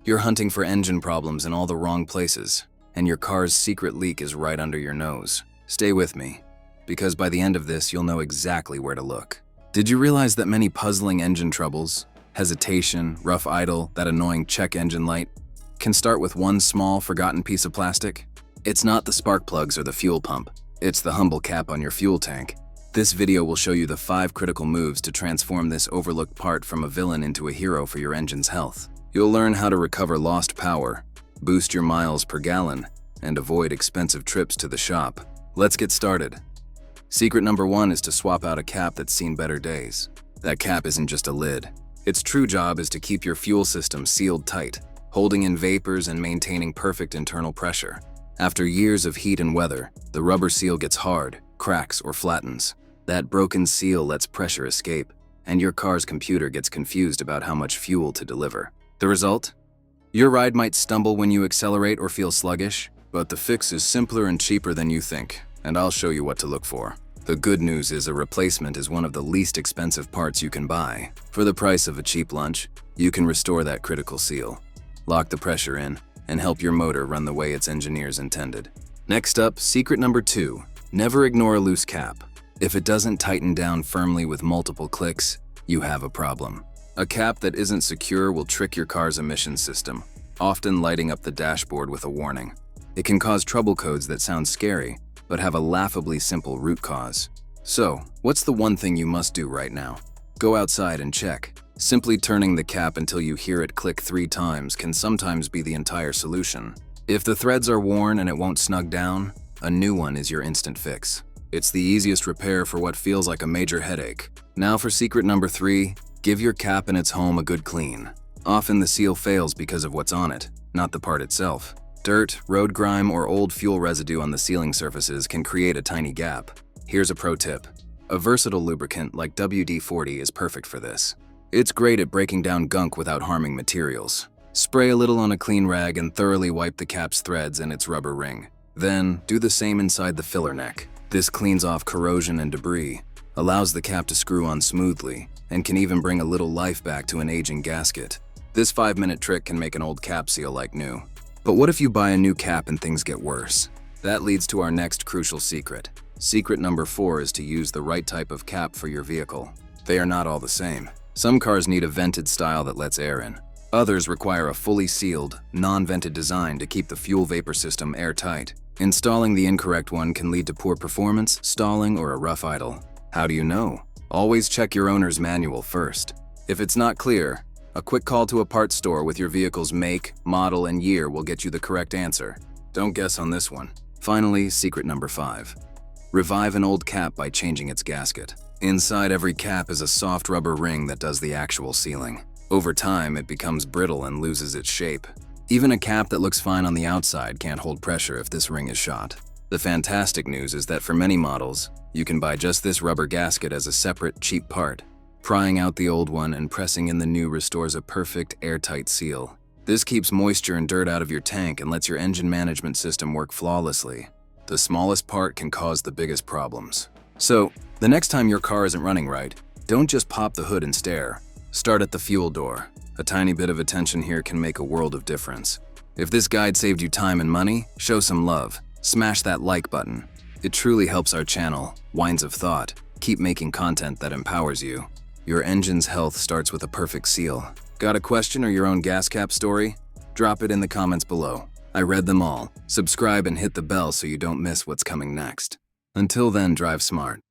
You're hunting for engine problems in all the wrong places, and your car's secret leak is right under your nose. Stay with me, because by the end of this, you'll know exactly where to look. Did you realize that many puzzling engine troubles, hesitation, rough idle, that annoying check engine light, can start with one small, forgotten piece of plastic? It's not the spark plugs or the fuel pump. It's the humble cap on your fuel tank. This video will show you the 5 critical moves to transform this overlooked part from a villain into a hero for your engine's health. You'll learn how to recover lost power, boost your miles per gallon, and avoid expensive trips to the shop. Let's get started. Secret number 1 is to swap out a cap that's seen better days. That cap isn't just a lid. Its true job is to keep your fuel system sealed tight, holding in vapors and maintaining perfect internal pressure. After years of heat and weather, the rubber seal gets hard, cracks, or flattens. That broken seal lets pressure escape, and your car's computer gets confused about how much fuel to deliver. The result? Your ride might stumble when you accelerate or feel sluggish, but the fix is simpler and cheaper than you think, and I'll show you what to look for. The good news is a replacement is one of the least expensive parts you can buy. For the price of a cheap lunch, you can restore that critical seal, lock the pressure in, and help your motor run the way its engineers intended. Next up, secret number 2. Never ignore a loose cap. If it doesn't tighten down firmly with multiple clicks, you have a problem. A cap that isn't secure will trick your car's emission system, often lighting up the dashboard with a warning. It can cause trouble codes that sound scary, but have a laughably simple root cause. So, what's the one thing you must do right now? Go outside and check. Simply turning the cap until you hear it click 3 times can sometimes be the entire solution. If the threads are worn and it won't snug down, a new one is your instant fix. It's the easiest repair for what feels like a major headache. Now for secret number 3, give your cap and its home a good clean. Often the seal fails because of what's on it, not the part itself. Dirt, road grime, or old fuel residue on the sealing surfaces can create a tiny gap. Here's a pro tip. A versatile lubricant like WD-40 is perfect for this. It's great at breaking down gunk without harming materials. Spray a little on a clean rag and thoroughly wipe the cap's threads and its rubber ring. Then, do the same inside the filler neck. This cleans off corrosion and debris, allows the cap to screw on smoothly, and can even bring a little life back to an aging gasket. This 5-minute trick can make an old cap seal like new. But what if you buy a new cap and things get worse? That leads to our next crucial secret. Secret number 4 is to use the right type of cap for your vehicle. They are not all the same. Some cars need a vented style that lets air in. Others require a fully sealed, non-vented design to keep the fuel vapor system airtight. Installing the incorrect one can lead to poor performance, stalling, or a rough idle. How do you know? Always check your owner's manual first. If it's not clear, a quick call to a parts store with your vehicle's make, model, and year will get you the correct answer. Don't guess on this one. Finally, secret number 5. Revive an old cap by changing its gasket. Inside every cap is a soft rubber ring that does the actual sealing. Over time, it becomes brittle and loses its shape. Even a cap that looks fine on the outside can't hold pressure if this ring is shot. The fantastic news is that for many models, you can buy just this rubber gasket as a separate, cheap part. Prying out the old one and pressing in the new restores a perfect, airtight seal. This keeps moisture and dirt out of your tank and lets your engine management system work flawlessly. The smallest part can cause the biggest problems. So, the next time your car isn't running right, don't just pop the hood and stare. Start at the fuel door. A tiny bit of attention here can make a world of difference. If this guide saved you time and money, show some love. Smash that like button. It truly helps our channel, Wines of Thought, keep making content that empowers you. Your engine's health starts with a perfect seal. Got a question or your own gas cap story? Drop it in the comments below. I read them all. Subscribe and hit the bell so you don't miss what's coming next. Until then, drive smart.